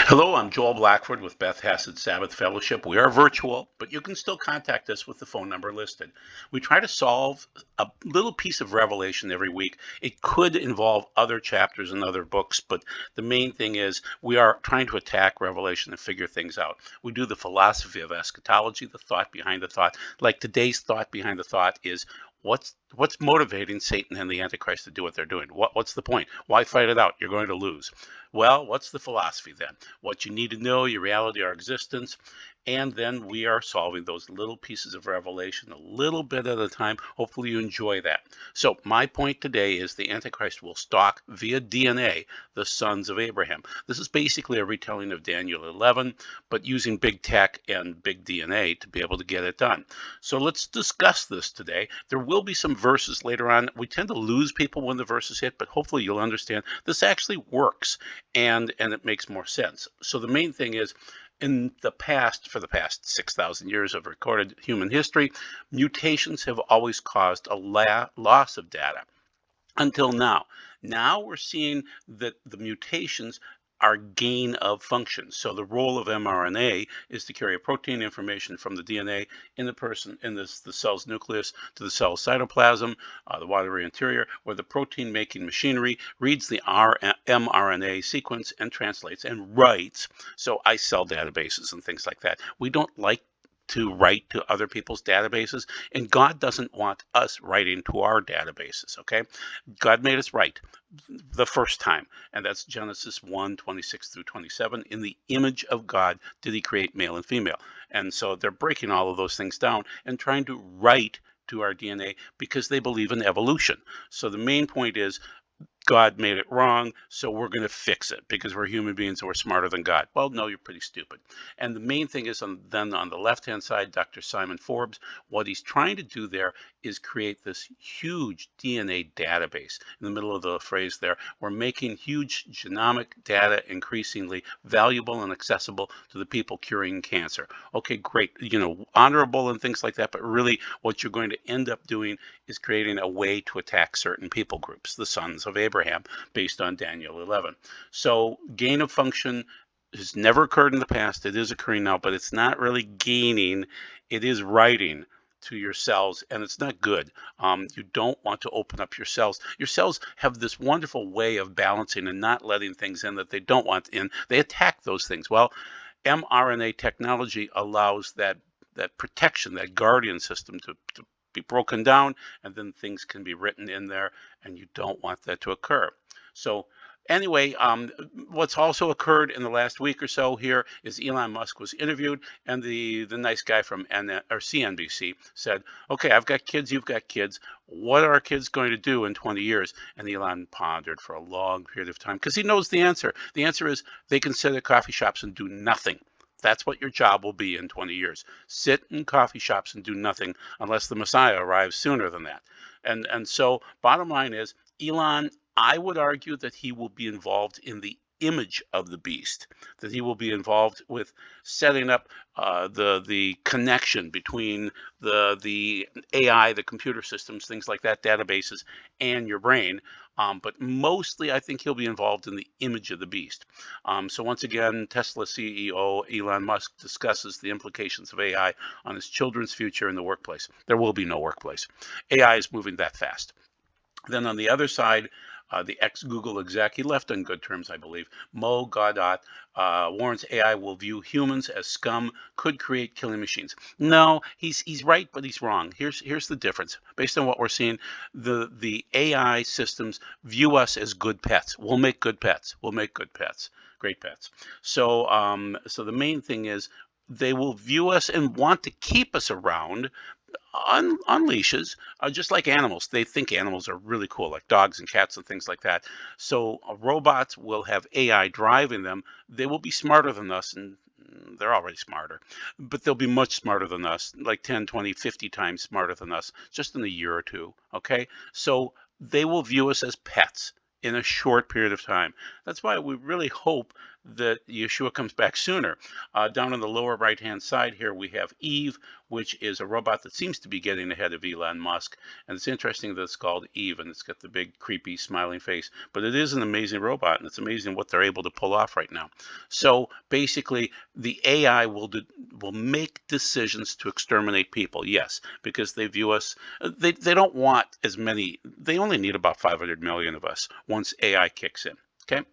Hello, I'm Joel Blackford with Beth Hassett Sabbath Fellowship. We are virtual, but you can still contact us with the phone number listed. We try to solve a little piece of revelation every week. It could involve other chapters and other books, but the main thing is we are trying to attack Revelation and figure things out. We do the philosophy of eschatology, the thought behind the thought. Like today's thought behind the thought is what's motivating Satan and the Antichrist to do what they're doing? What's the point? Why fight it out? You're going to lose. Well, what's the philosophy then? What you need to know, your reality, our existence, and then we are solving those little pieces of revelation a little bit at a time. Hopefully you enjoy that. So my point today is the Antichrist will stalk via DNA the sons of Abraham. This is basically a retelling of Daniel 11, but using big tech and big DNA to be able to get it done. So let's discuss this today. There will be some verses later on. We tend to lose people when the verses hit, but hopefully you'll understand this actually works and it makes more sense. So the main thing is, in the past, for the past 6,000 years of recorded human history, mutations have always caused a loss of data until now. Now we're seeing that the mutations are gain of function. So the role of mRNA is to carry a protein information from the DNA in the person, in the cell's nucleus to the cell's cytoplasm, the watery interior, where the protein making machinery reads the mRNA sequence and translates and writes. So cell databases and things like that. We don't like to write to other people's databases, and God doesn't want us writing to our databases, okay? God made us write the first time, and that's Genesis 1:26 through 27. In the image of God did he create male and female. And so they're breaking all of those things down and trying to write to our DNA because they believe in evolution. So the main point is God made it wrong, so we're going to fix it because we're human beings and we're smarter than God. Well, no, you're pretty stupid. And the main thing is then on the left-hand side, Dr. Simon Forbes, what he's trying to do there is create this huge DNA database. In the middle of the phrase there, we're making huge genomic data increasingly valuable and accessible to the people curing cancer. Okay, great, honorable and things like that, but really what you're going to end up doing is creating a way to attack certain people groups, the sons of Abraham, based on Daniel 11. So gain of function has never occurred in the past. It is occurring now, but it's not really gaining. It is writing to your cells, and it's not good. You don't want to open up your cells. Your cells have this wonderful way of balancing and not letting things in that they don't want in. They attack those things. Well, mRNA technology allows that protection, that guardian system to be broken down, and then things can be written in there, and you don't want that to occur. So anyway, what's also occurred in the last week or so here is Elon Musk was interviewed, and the nice guy from CNBC said, okay, I've got kids, you've got kids. What are our kids going to do in 20 years? And Elon pondered for a long period of time because he knows the answer. The answer is they can sit at coffee shops and do nothing. That's what your job will be in 20 years. Sit in coffee shops and do nothing unless the Messiah arrives sooner than that. And so bottom line is, Elon, I would argue that he will be involved in the image of the beast, that he will be involved with setting up the connection between the AI, the computer systems, things like that, databases, and your brain. But mostly, I think he'll be involved in the image of the beast. So once again, Tesla CEO Elon Musk discusses the implications of AI on his children's future in the workplace. There will be no workplace. AI is moving that fast. Then on the other side, the ex-Google exec, he left on good terms, I believe, Mo Gaudat, warns AI will view humans as scum, could create killing machines. No, he's right, but he's wrong. Here's the difference. Based on what we're seeing, the AI systems view us as good pets. We'll make good pets. We'll make good pets. Great pets. So so the main thing is they will view us and want to keep us around on leashes, just like animals. They think animals are really cool, like dogs and cats and things like that. So robots will have AI driving them. They will be smarter than us, and they're already smarter, but they'll be much smarter than us, like 10, 20, 50 times smarter than us, just in a year or two, okay? So they will view us as pets in a short period of time. That's why we really hope that Yeshua comes back sooner. Down on the lower right-hand side here, we have Eve, which is a robot that seems to be getting ahead of Elon Musk. And it's interesting that it's called Eve, and it's got the big, creepy, smiling face. But it is an amazing robot, and it's amazing what they're able to pull off right now. So basically, the AI will make decisions to exterminate people, yes, because they view us. They don't want as many. They only need about 500 million of us once AI kicks in. Okay,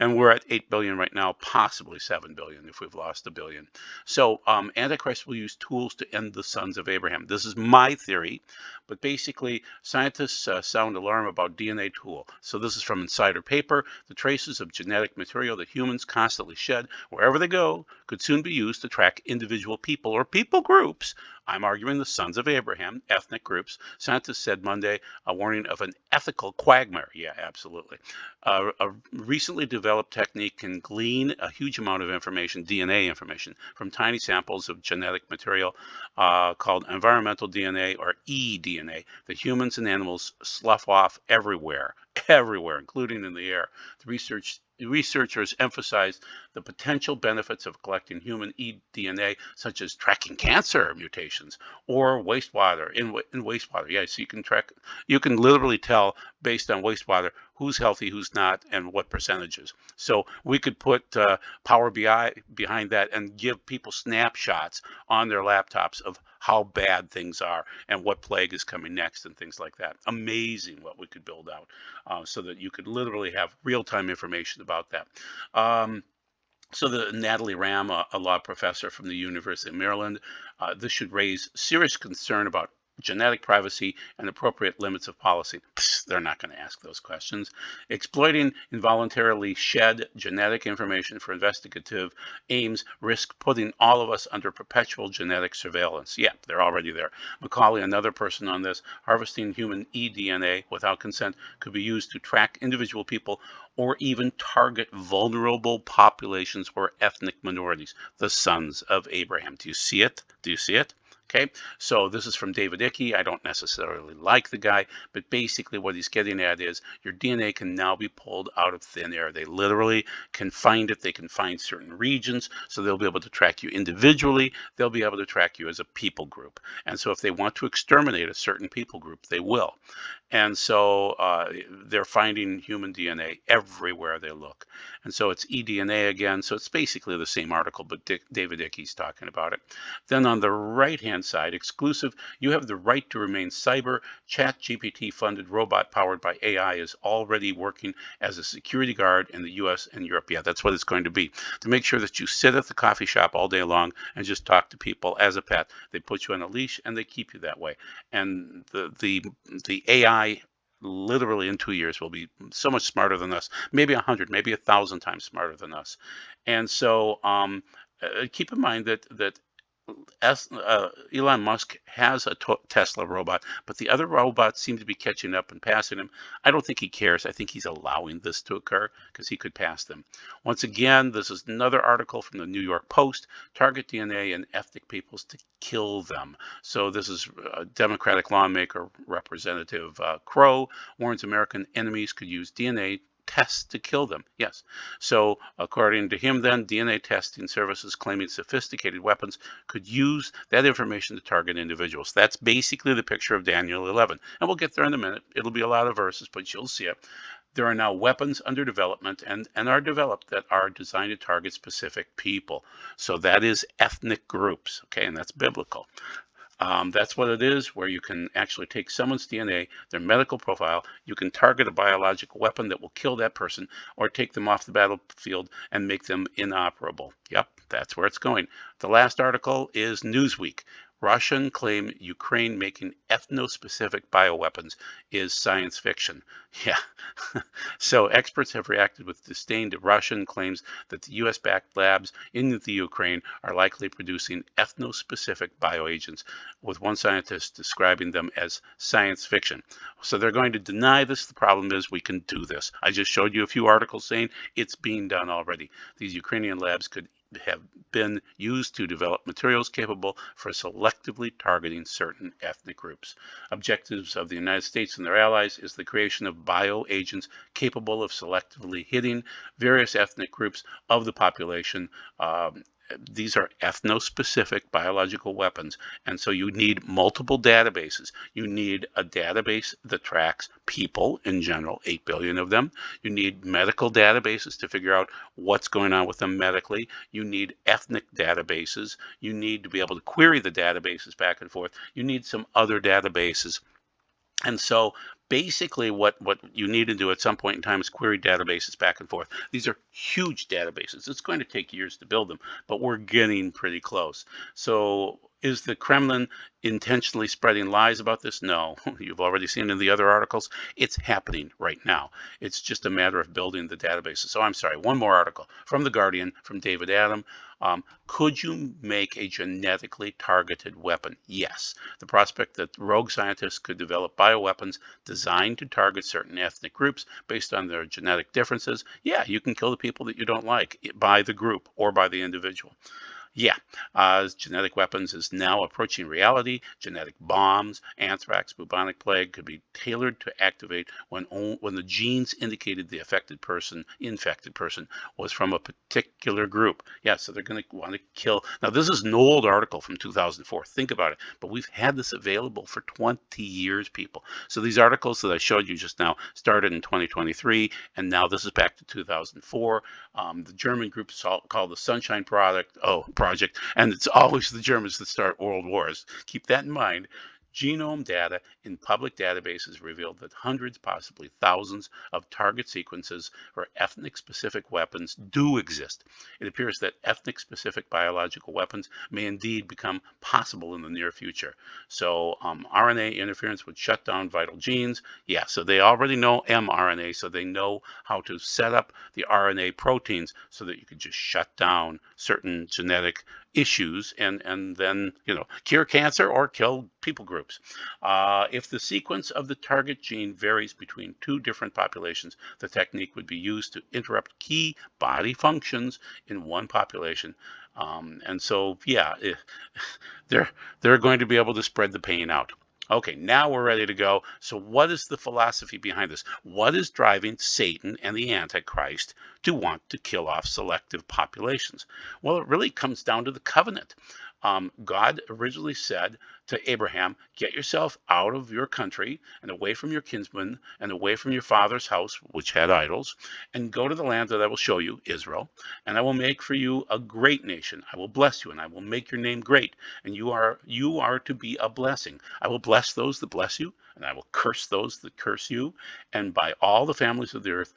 and we're at 8 billion right now, possibly 7 billion if we've lost a billion. So Antichrist will use tools to end the sons of Abraham. This is my theory, but basically scientists sound alarm about DNA tool. So this is from Insider Paper. The traces of genetic material that humans constantly shed wherever they go could soon be used to track individual people or people groups. I'm arguing the sons of Abraham, ethnic groups. Scientists said Monday, a warning of an ethical quagmire. Yeah, absolutely. A recently developed technique can glean a huge amount of information, DNA information, from tiny samples of genetic material called environmental DNA or eDNA that humans and animals slough off everywhere, including in the air. The researchers emphasized the potential benefits of collecting human eDNA, such as tracking cancer mutations or wastewater in wastewater. Yeah, so you can literally tell based on wastewater who's healthy, who's not, and what percentages. So we could put Power BI behind that and give people snapshots on their laptops of how bad things are and what plague is coming next and things like that. Amazing what we could build out so that you could literally have real-time information about that. So Natalie Ram, a law professor from the University of Maryland, this should raise serious concern about genetic privacy and appropriate limits of policy. They're not going to ask those questions. Exploiting involuntarily shed genetic information for investigative aims risk putting all of us under perpetual genetic surveillance. Yeah, they're already there. Macaulay, another person on this, harvesting human eDNA without consent could be used to track individual people or even target vulnerable populations or ethnic minorities, the sons of Abraham. Do you see it? Do you see it? Okay, so this is from David Icke. I don't necessarily like the guy, but basically what he's getting at is your DNA can now be pulled out of thin air. They literally can find it. They can find certain regions, so they'll be able to track you individually. They'll be able to track you as a people group. And so if they want to exterminate a certain people group, they will. And so they're finding human DNA everywhere they look. And so it's eDNA again. So it's basically the same article, but David Icke's talking about it. Then on the right-hand side, exclusive, you have the right to remain cyber. ChatGPT funded robot powered by AI is already working as a security guard in the US and Europe. Yeah, that's what it's going to be. To make sure that you sit at the coffee shop all day long and just talk to people as a pet. They put you on a leash and they keep you that way. And the AI literally in 2 years will be so much smarter than us, maybe 100, maybe 1,000 times smarter than us. And so keep in mind that Elon Musk has a Tesla robot, but the other robots seem to be catching up and passing him. I don't think he cares. I think he's allowing this to occur because he could pass them. Once again, this is another article from the New York Post, target DNA and ethnic peoples to kill them. So this is Democratic lawmaker Representative Crow warns American enemies could use DNA tests to kill them. Yes. So according to him, then, DNA testing services claiming sophisticated weapons could use that information to target individuals. That's basically the picture of Daniel 11. And we'll get there in a minute. It'll be a lot of verses, but you'll see it. There are now weapons under development and are developed that are designed to target specific people. So that is ethnic groups, okay, and that's biblical. That's what it is, where you can actually take someone's DNA, their medical profile, you can target a biological weapon that will kill that person or take them off the battlefield and make them inoperable. Yep, that's where it's going. The last article is Newsweek. Russian claim Ukraine making ethno-specific bioweapons is science fiction. Yeah. So experts have reacted with disdain to Russian claims that the U.S.-backed labs in the Ukraine are likely producing ethno-specific bioagents, with one scientist describing them as science fiction. So they're going to deny this. The problem is we can do this. I just showed you a few articles saying it's being done already. These Ukrainian labs could have been used to develop materials capable for selectively targeting certain ethnic groups. Objectives of the United States and their allies is the creation of bioagents capable of selectively hitting various ethnic groups of the population. These are ethno-specific biological weapons, and so you need multiple databases. You need a database that tracks people in general, 8 billion of them. You need medical databases to figure out what's going on with them medically. You need ethnic databases. You need to be able to query the databases back and forth. You need some other databases. And so basically what you need to do at some point in time is query databases back and forth. These are huge databases. It's going to take years to build them, but we're getting pretty close. So is the Kremlin intentionally spreading lies about this? No. You've already seen in the other articles. It's happening right now. It's just a matter of building the databases. So I'm sorry, one more article from The Guardian, from David Adam. Could you make a genetically targeted weapon? Yes. The prospect that rogue scientists could develop bioweapons designed to target certain ethnic groups based on their genetic differences. Yeah, you can kill the people that you don't like by the group or by the individual. Yeah, genetic weapons is now approaching reality. Genetic bombs, anthrax, bubonic plague could be tailored to activate when the genes indicated the infected person was from a particular group. Yeah, so they're going to want to kill. Now, this is an old article from 2004. Think about it. But we've had this available for 20 years, people. So these articles that I showed you just now started in 2023, and now this is back to 2004. The German group is called the Sunshine Project, and it's always the Germans that start world wars. Keep that in mind. Genome data in public databases revealed that hundreds, possibly thousands, of target sequences for ethnic-specific weapons do exist. It appears that ethnic-specific biological weapons may indeed become possible in the near future. So RNA interference would shut down vital genes. Yeah, so they already know mRNA, so they know how to set up the RNA proteins so that you could just shut down certain genetic issues and then cure cancer or kill people groups. If the sequence of the target gene varies between two different populations, the technique would be used to interrupt key body functions in one population. And so yeah, they're going to be able to spread the pain out. Okay, now we're ready to go. So what is the philosophy behind this? What is driving Satan and the Antichrist to want to kill off selective populations? Well, it really comes down to the covenant. God originally said to Abraham, get yourself out of your country and away from your kinsmen and away from your father's house, which had idols, and go to the land that I will show you, Israel, and I will make for you a great nation. I will bless you, and I will make your name great, and you are to be a blessing. I will bless those that bless you, and I will curse those that curse you, and by all the families of the earth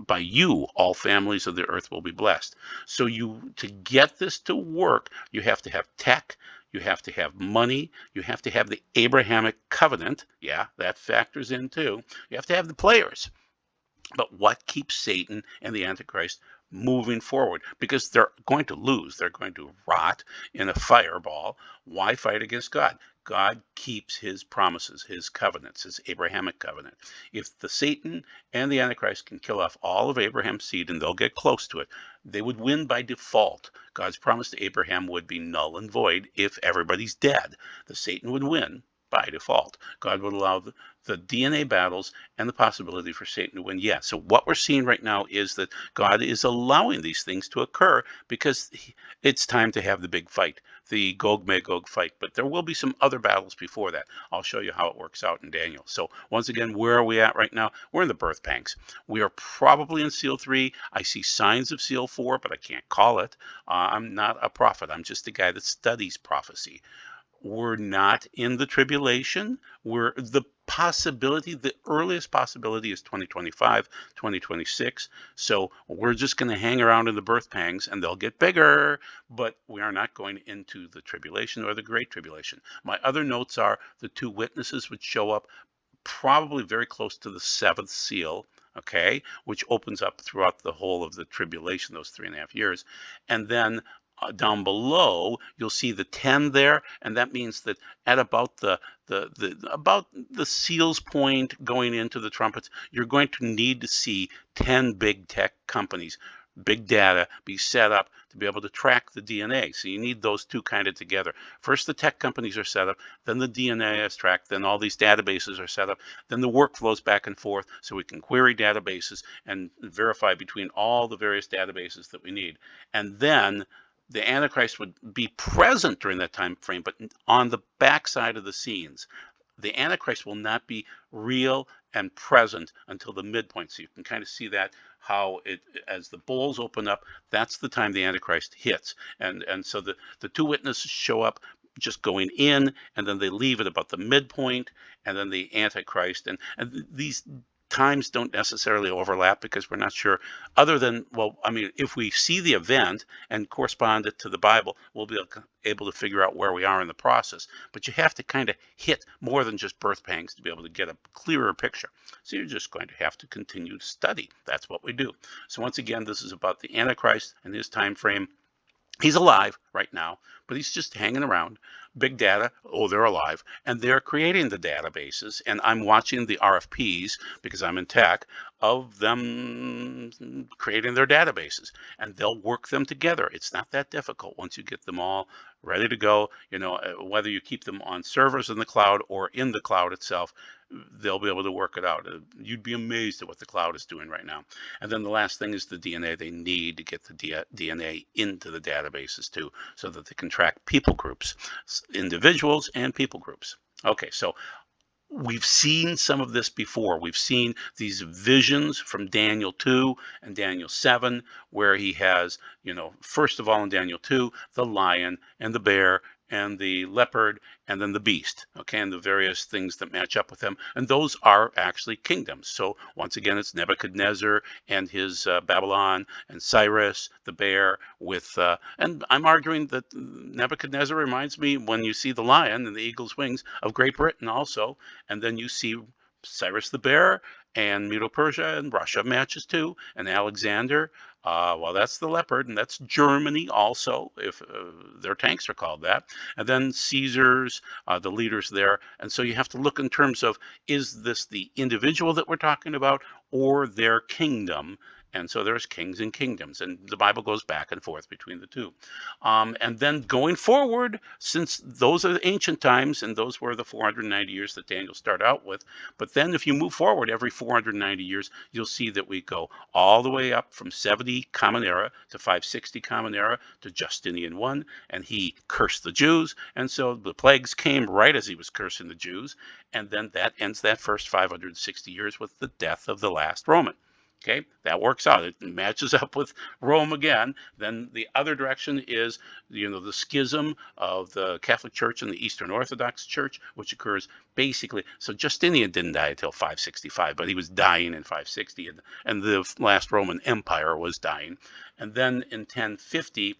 by you all families of the earth will be blessed. So to get this to work, you have to have tech, you have to have money, you have to have the Abrahamic Covenant. Yeah, that factors in too. You have to have the players. But what keeps Satan and the Antichrist moving forward? Because they're going to lose. They're going to rot in a fireball. Why fight against God? God keeps his promises, his covenants, his Abrahamic covenant. If the Satan and the Antichrist can kill off all of Abraham's seed, and they'll get close to it, they would win by default. God's promise to Abraham would be null and void if everybody's dead. The Satan would win by default. God would allow the DNA battles and the possibility for Satan to win. Yeah, so what we're seeing right now is that God is allowing these things to occur because it's time to have the big fight, the Gog-Magog fight. But there will be some other battles before that. I'll show you how it works out in Daniel. So once again, where are we at right now? We're in the birth pangs. We are probably in seal 3. I see signs of seal 4, but I can't call it. I'm not a prophet. I'm just a guy that studies prophecy. We're not in the tribulation. The earliest possibility is 2025, 2026. So we're just going to hang around in the birth pangs and they'll get bigger, but we are not going into the tribulation or the great tribulation. My other notes are the two witnesses would show up probably very close to the seventh seal, okay, which opens up throughout the whole of the tribulation, those 3.5 years. And then down below, you'll see the 10 there, and that means that at about the seals point going into the trumpets, you're going to need to see 10 big tech companies big data be set up to be able to track the DNA. So you need those two kind of together. First, the tech companies are set up, then the DNA is tracked, then all these databases are set up, then the workflows back and forth so we can query databases and verify between all the various databases that we need. And then the Antichrist would be present during that time frame, but on the backside of the scenes. The Antichrist will not be real and present until the midpoint. So you can kind of see that how it, as the bowls open up, that's the time the Antichrist hits. And so the two witnesses show up just going in, and then they leave at about the midpoint, and then the Antichrist. And these times don't necessarily overlap because we're not sure, other than, well, I mean, if we see the event and correspond it to the Bible, we'll be able to figure out where we are in the process. But you have to kind of hit more than just birth pangs to be able to get a clearer picture. So you're just going to have to continue to study. That's what we do. So once again, this is about the Antichrist and his time frame. He's alive right now, but he's just hanging around. Big data, oh, they're alive. And they're creating the databases. And I'm watching the RFPs, because I'm in tech, of them creating their databases. And they'll work them together. It's not that difficult once you get them all ready to go. You know, whether you keep them on servers in the cloud or in the cloud itself, they'll be able to work it out. You'd be amazed at what the cloud is doing right now. And then the last thing is the DNA. They need to get the DNA into the databases too, so that they can track people groups, individuals and people groups. Okay, so we've seen some of this before. We've seen these visions from Daniel 2 and Daniel 7, where he has, you know, first of all in Daniel 2, the lion and the bear and the leopard and then the beast, okay, and the various things that match up with them. And those are actually kingdoms. So once again, it's Nebuchadnezzar and his Babylon, and Cyrus, the bear, with, and I'm arguing that Nebuchadnezzar reminds me, when you see the lion and the eagle's wings, of Great Britain also. And then you see Cyrus the bear, and Medo-Persia and Russia matches too, and Alexander, well, that's the leopard, and that's Germany also, if their tanks are called that. And then Caesars, the leaders there. And so you have to look in terms of, is this the individual that we're talking about or their kingdom? And so there's kings and kingdoms, and the Bible goes back and forth between the two. And then going forward, since those are the ancient times, and those were the 490 years that Daniel started out with, but then if you move forward every 490 years, you'll see that we go all the way up from 70 Common Era to 560 Common Era to Justinian I, and he cursed the Jews, and so the plagues came right as he was cursing the Jews, and then that ends that first 560 years with the death of the last Roman. Okay, that works out. It matches up with Rome again. Then the other direction is, you know, the schism of the Catholic Church and the Eastern Orthodox Church, which occurs basically. So Justinian didn't die until 565, but he was dying in 560, and the last Roman Empire was dying. And then in 1050,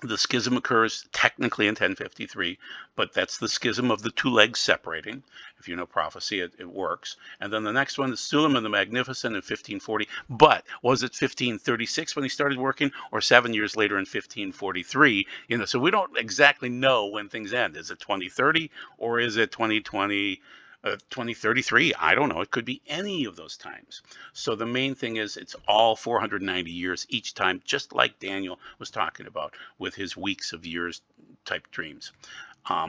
the schism occurs technically in 1053, but that's the schism of the two legs separating. If you know prophecy, it works. And then the next one is Suleiman the Magnificent in 1540. But was it 1536 when he started working, or 7 years later in 1543? You know, so we don't exactly know when things end. Is it 2030 or is it 2020? 2033, I don't know. It could be any of those times. So the main thing is it's all 490 years each time, just like Daniel was talking about with his weeks of years type dreams,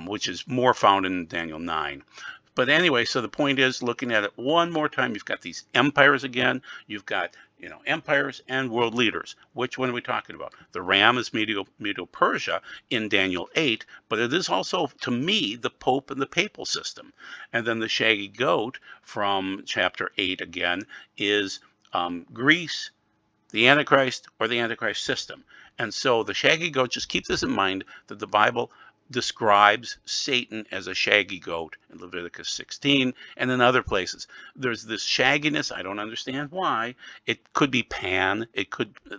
which is more found in Daniel 9. But anyway, so the point is, looking at it one more time, you've got these empires again. You've got, you know, empires and world leaders. Which one are we talking about? The ram is Medo-Persia in Daniel 8, but it is also, to me, the Pope and the papal system. And then the shaggy goat from chapter 8 again is Greece, the Antichrist, or the Antichrist system. And so the shaggy goat, just keep this in mind, that the Bible describes Satan as a shaggy goat in Leviticus 16 and in other places. There's this shagginess. I don't understand why. It could be Pan.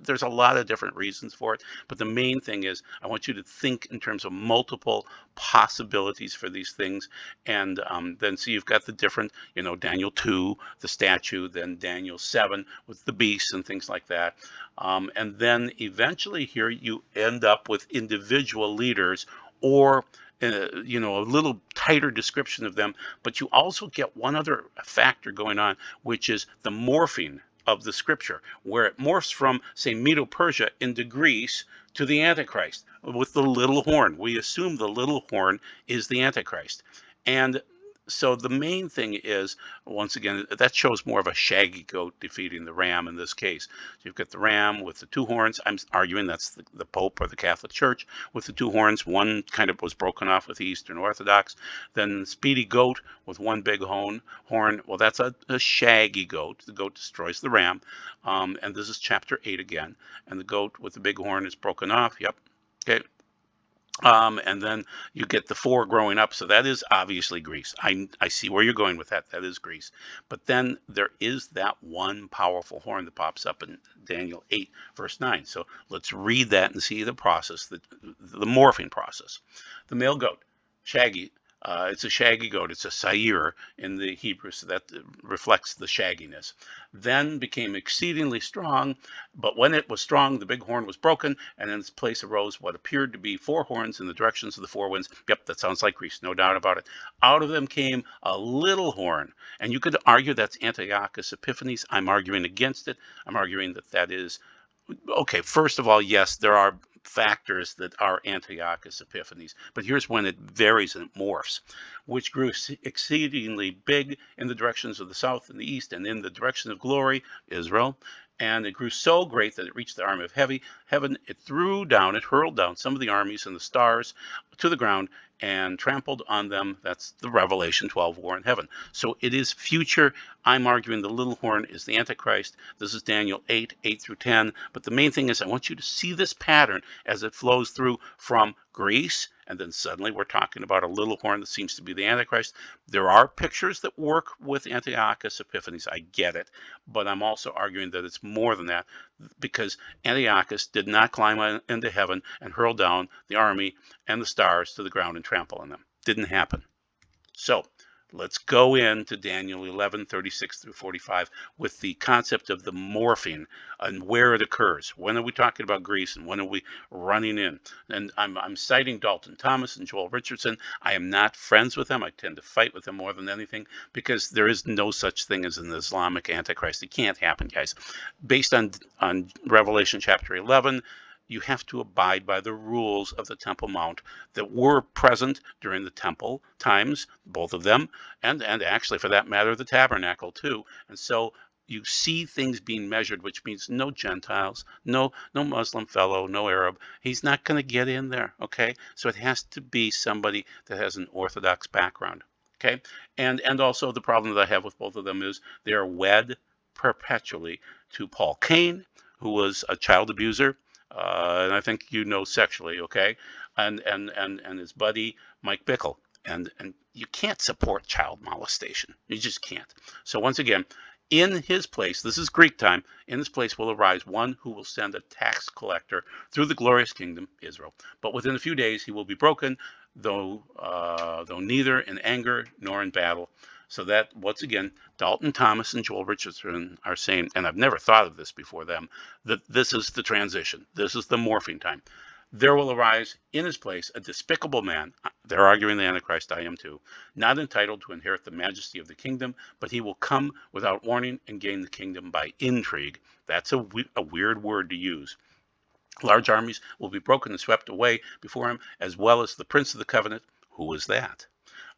There's a lot of different reasons for it. But the main thing is, I want you to think in terms of multiple possibilities for these things. And then so you've got the different, you know, Daniel 2, the statue, then Daniel 7 with the beasts and things like that. And then eventually here you end up with individual leaders, or you know, a little tighter description of them. But you also get one other factor going on, which is the morphing of the scripture, where it morphs from, say, Medo-Persia into Greece to the Antichrist with the little horn. We assume the little horn is the Antichrist. And so the main thing is, once again, that shows more of a shaggy goat defeating the ram in this case. So you've got the ram with the two horns. I'm arguing that's the Pope or the Catholic Church with the two horns. One kind of was broken off with the Eastern Orthodox. Then speedy goat with one big horn. Well, that's a shaggy goat. The goat destroys the ram. And this is chapter 8 again. And the goat with the big horn is broken off. Yep. Okay. And then you get the four growing up. So that is obviously Greece. I see where you're going with that. That is Greece. But then there is that one powerful horn that pops up in Daniel 8, verse 9. So let's read that and see the process, the morphing process. The male goat, shaggy. It's a shaggy goat. It's a sair in the Hebrew, so that reflects the shagginess. Then became exceedingly strong, but when it was strong, the big horn was broken, and in its place arose what appeared to be four horns in the directions of the four winds. Yep, that sounds like Greece, no doubt about it. Out of them came a little horn, and you could argue that's Antiochus Epiphanes. I'm arguing against it. I'm arguing that is okay. First of all, yes, there are factors that are Antiochus Epiphanes, but here's when it varies and it morphs, which grew exceedingly big in the directions of the south and the east, and in the direction of glory, Israel. And it grew so great that it reached the army of heaven. It hurled down some of the armies and the stars to the ground and trampled on them. That's the Revelation 12 war in heaven. So it is future. I'm arguing the little horn is the Antichrist. This is Daniel 8 through 10. But the main thing is I want you to see this pattern as it flows through from Greece, and then suddenly we're talking about a little horn that seems to be the Antichrist. There are pictures that work with Antiochus Epiphanes. I get it. But I'm also arguing that it's more than that, because Antiochus did not climb into heaven and hurl down the army and the stars to the ground and trample on them. Didn't happen. So let's go into Daniel 11:36 through 45 with the concept of the morphing and where it occurs. When are we talking about Greece and when are we running in? And I'm citing Dalton Thomas and Joel Richardson. I am not friends with them. I tend to fight with them more than anything because there is no such thing as an Islamic Antichrist. It can't happen, guys. Based on Revelation chapter 11, you have to abide by the rules of the Temple Mount that were present during the temple times, both of them, and actually, for that matter, the tabernacle too. And so you see things being measured, which means no Gentiles, no Muslim fellow, no Arab. He's not going to get in there, okay? So it has to be somebody that has an Orthodox background, okay? And also the problem that I have with both of them is they are wed perpetually to Paul Cain, who was a child abuser, and I think sexually, okay, and his buddy Mike Bickle, and you can't support child molestation. You just can't. So once again, in his place, this is Greek time, in his place will arise one who will send a tax collector through the glorious kingdom, Israel. But within a few days he will be broken, though neither in anger nor in battle. So that, once again, Dalton Thomas and Joel Richardson are saying, and I've never thought of this before them, that this is the transition. This is the morphing time. There will arise in his place a despicable man. They're arguing the Antichrist, I am too, not entitled to inherit the majesty of the kingdom, but he will come without warning and gain the kingdom by intrigue. That's a weird word to use. Large armies will be broken and swept away before him, as well as the prince of the covenant. Who is that?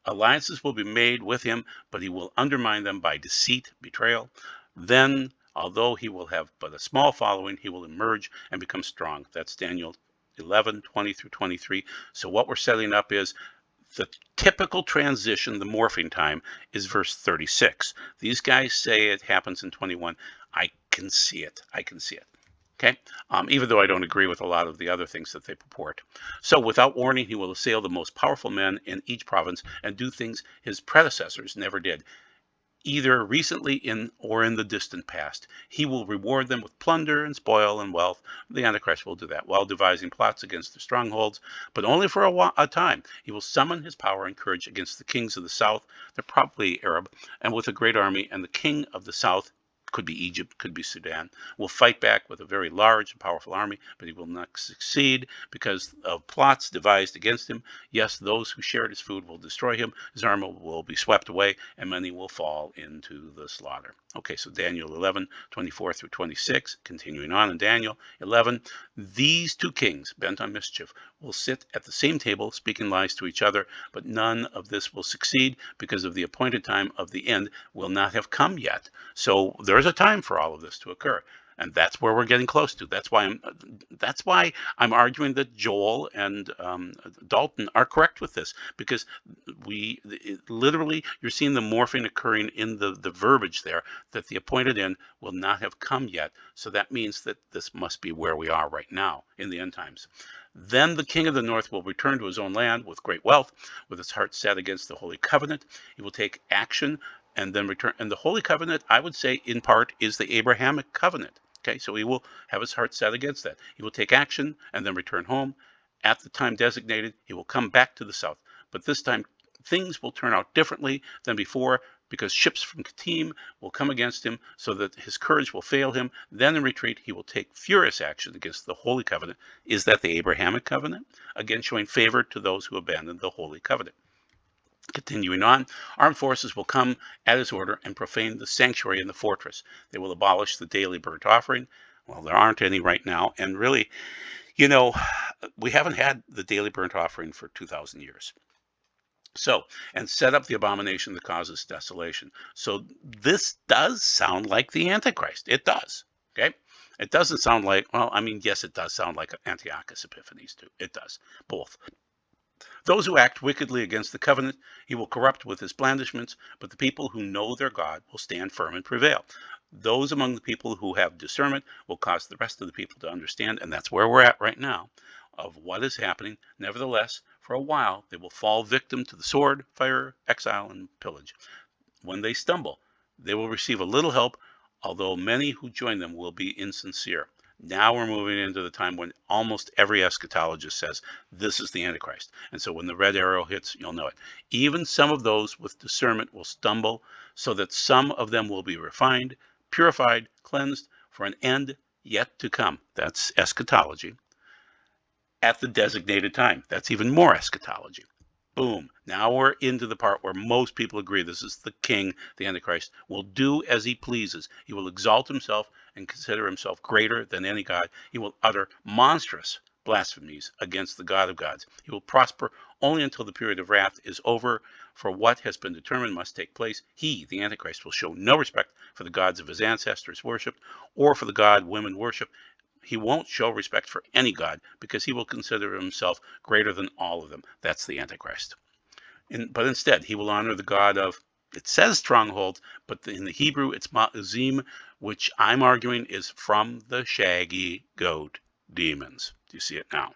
Alliances will be made with him, but he will undermine them by deceit, betrayal. Then, although he will have but a small following, he will emerge and become strong. That's Daniel 11:20 through 23. So what we're setting up is the typical transition, the morphing time, is verse 36. These guys say it happens in 21. I can see it. I can see it. Okay, even though I don't agree with a lot of the other things that they purport. So without warning, he will assail the most powerful men in each province and do things his predecessors never did, either recently or in the distant past. He will reward them with plunder and spoil and wealth. The Antichrist will do that while devising plots against their strongholds, but only for a time. He will summon his power and courage against the kings of the south. They're probably Arab, and with a great army, and the king of the south, could be Egypt, could be Sudan, will fight back with a very large and powerful army, but he will not succeed because of plots devised against him. Yes, those who shared his food will destroy him. His army will be swept away, and many will fall into the slaughter. Okay, so Daniel 11, 24 through 26, continuing on in Daniel 11, these two kings, bent on mischief, will sit at the same table, speaking lies to each other, but none of this will succeed because of the appointed time of the end will not have come yet. So there is a time for all of this to occur. And that's where we're getting close to. That's why I'm arguing that Joel and Dalton are correct with this, because literally you're seeing the morphing occurring in the verbiage there, that the appointed end will not have come yet. So that means that this must be where we are right now in the end times. Then the king of the north will return to his own land with great wealth, with his heart set against the holy covenant. He will take action and then return. And the holy covenant, I would say, in part, is the Abrahamic covenant. Okay, so he will have his heart set against that. He will take action and then return home. At the time designated, he will come back to the south. But this time, things will turn out differently than before, because ships from Kittim will come against him, so that his courage will fail him. Then in retreat, he will take furious action against the Holy Covenant. Is that the Abrahamic Covenant? Again, showing favor to those who abandon the Holy Covenant. Continuing on, armed forces will come at his order and profane the sanctuary and the fortress. They will abolish the daily burnt offering. Well, there aren't any right now. And really, we haven't had the daily burnt offering for 2,000 years. So, and set up the abomination that causes desolation. So this does sound like the Antichrist. It does. Okay. It doesn't sound like, yes, it does sound like Antiochus Epiphanes too. It does. Both. Those who act wickedly against the covenant, he will corrupt with his blandishments, but the people who know their God will stand firm and prevail. Those among the people who have discernment will cause the rest of the people to understand, and that's where we're at right now, of what is happening. Nevertheless, for a while, they will fall victim to the sword, fire, exile, and pillage. When they stumble, they will receive a little help, although many who join them will be insincere. Now we're moving into the time when almost every eschatologist says this is the Antichrist. And so when the red arrow hits, you'll know it. Even some of those with discernment will stumble, so that some of them will be refined, purified, cleansed for an end yet to come. That's eschatology. At the designated time. That's even more eschatology. Boom. Now we're into the part where most people agree this is the king, the Antichrist, will do as he pleases. He will exalt himself and consider himself greater than any god. He will utter monstrous blasphemies against the God of gods. He will prosper only until the period of wrath is over, for what has been determined must take place. He, the Antichrist, will show no respect for the gods of his ancestors worshipped, or for the god women worship. He won't show respect for any god, because he will consider himself greater than all of them. That's the Antichrist. But instead, he will honor the god of, it says stronghold, but in the Hebrew, it's Ma'uzim, which I'm arguing is from the shaggy goat demons. Do you see it now?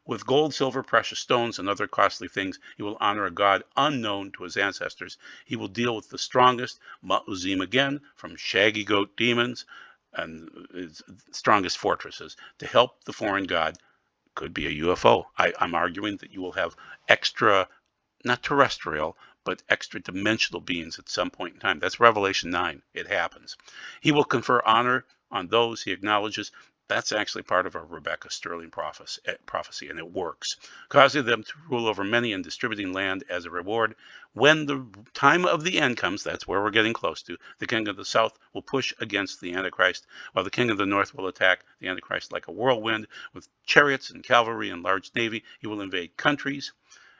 With gold, silver, precious stones, and other costly things, he will honor a god unknown to his ancestors. He will deal with the strongest, Ma'uzim again, from shaggy goat demons, and its strongest fortresses, to help the foreign god. Could be a UFO. I'm arguing that you will have extra, not terrestrial, but extra dimensional beings at some point in time. That's Revelation 9. It happens. He will confer honor on those he acknowledges. That's actually part of a Rebecca Sterling prophecy, and it works, causing them to rule over many and distributing land as a reward. When the time of the end comes, that's where we're getting close to, the king of the south will push against the Antichrist, while the king of the north will attack the Antichrist like a whirlwind with chariots and cavalry and large navy. He will invade countries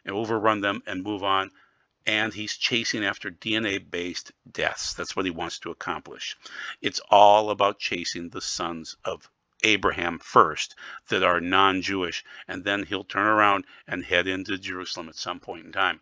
and overrun them and move on. And he's chasing after DNA-based deaths. That's what he wants to accomplish. It's all about chasing the sons of Abraham first that are non-Jewish, and then he'll turn around and head into Jerusalem at some point in time.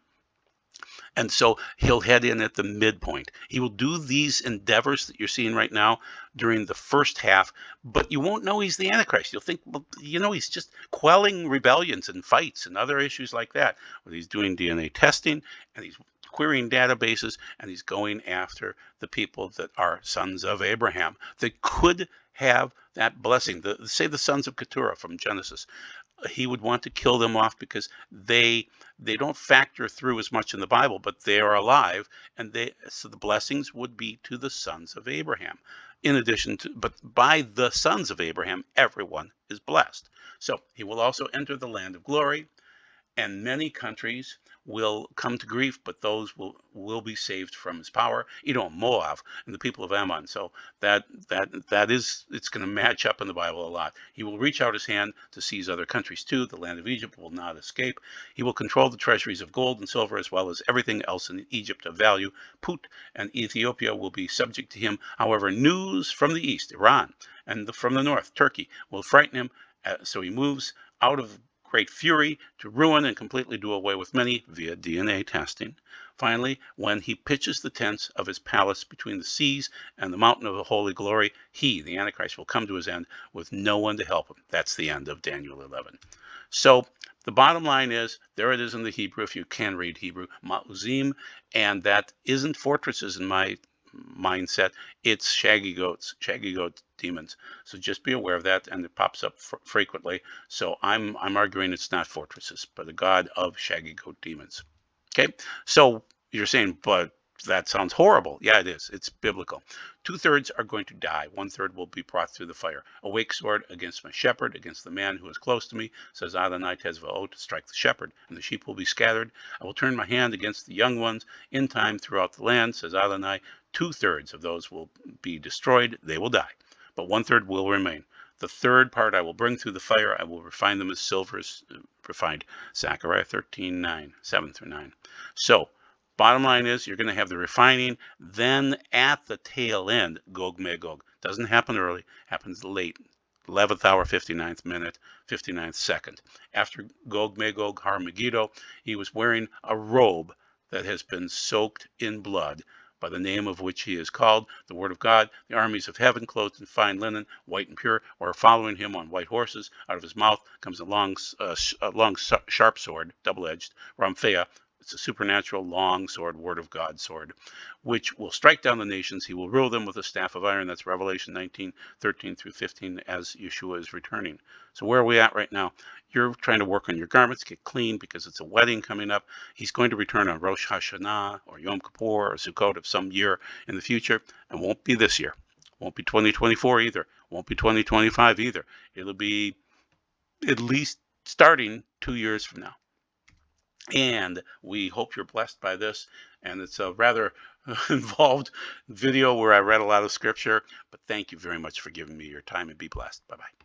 And so he'll head in at the midpoint. He will do these endeavors that you're seeing right now during the first half, but you won't know he's the Antichrist. You'll think, well, he's just quelling rebellions and fights and other issues like that. But he's doing DNA testing, and he's querying databases, and he's going after the people that are sons of Abraham that could have that blessing. Say the sons of Keturah from Genesis. He would want to kill them off because they don't factor through as much in the Bible, but they are alive, and so the blessings would be to the sons of Abraham. In addition to, but by the sons of Abraham, everyone is blessed. So he will also enter the land of glory, and many countries will come to grief, but those will be saved from his power. Moab, and the people of Ammon. So that is, it's going to match up in the Bible a lot. He will reach out his hand to seize other countries too. The land of Egypt will not escape. He will control the treasuries of gold and silver as well as everything else in Egypt of value. Put and Ethiopia will be subject to him. However, news from the east, Iran, and from the north, Turkey, will frighten him. So he moves out of great fury to ruin and completely do away with many via DNA testing. Finally, when he pitches the tents of his palace between the seas and the mountain of the holy glory, he, the Antichrist, will come to his end with no one to help him. That's the end of Daniel 11. So the bottom line is, there it is in the Hebrew, if you can read Hebrew, Ma'uzim, and that isn't fortresses in my mindset. It's shaggy goat demons. So just be aware of that, and it pops up frequently. So I'm arguing it's not fortresses, but a god of shaggy goat demons. Okay, so you're saying, but that sounds horrible. Yeah, it is. It's biblical. 2/3 are going to die. 1/3 will be brought through the fire. Awake sword against my shepherd, against the man who is close to me, says Adonai Tezvaot, to strike the shepherd, and the sheep will be scattered. I will turn my hand against the young ones in time throughout the land, says Adonai. 2/3 of those will be destroyed. They will die, but 1/3 will remain. The third part I will bring through the fire. I will refine them as silver is refined. Zechariah 13:9, 7-9. So bottom line is, you're going to have the refining. Then at the tail end, Gog Magog. Doesn't happen early, happens late. 11th hour, 59th minute, 59th second. After Gog Magog Har Megiddo, he was wearing a robe that has been soaked in blood, by the name of which he is called, the word of God. The armies of heaven, clothed in fine linen, white and pure, are following him on white horses. Out of his mouth comes a long sharp sword, double-edged, Ramphea. It's a supernatural long sword, word of God sword, which will strike down the nations. He will rule them with a staff of iron. That's Revelation 19:13-15, as Yeshua is returning. So where are we at right now? You're trying to work on your garments, get clean, because it's a wedding coming up. He's going to return on Rosh Hashanah or Yom Kippur or Sukkot of some year in the future. It won't be this year. Won't be 2024 either. Won't be 2025 either. It'll be at least starting 2 years from now. And we hope you're blessed by this. And it's a rather involved video where I read a lot of scripture, but thank you very much for giving me your time, and be blessed. Bye-bye.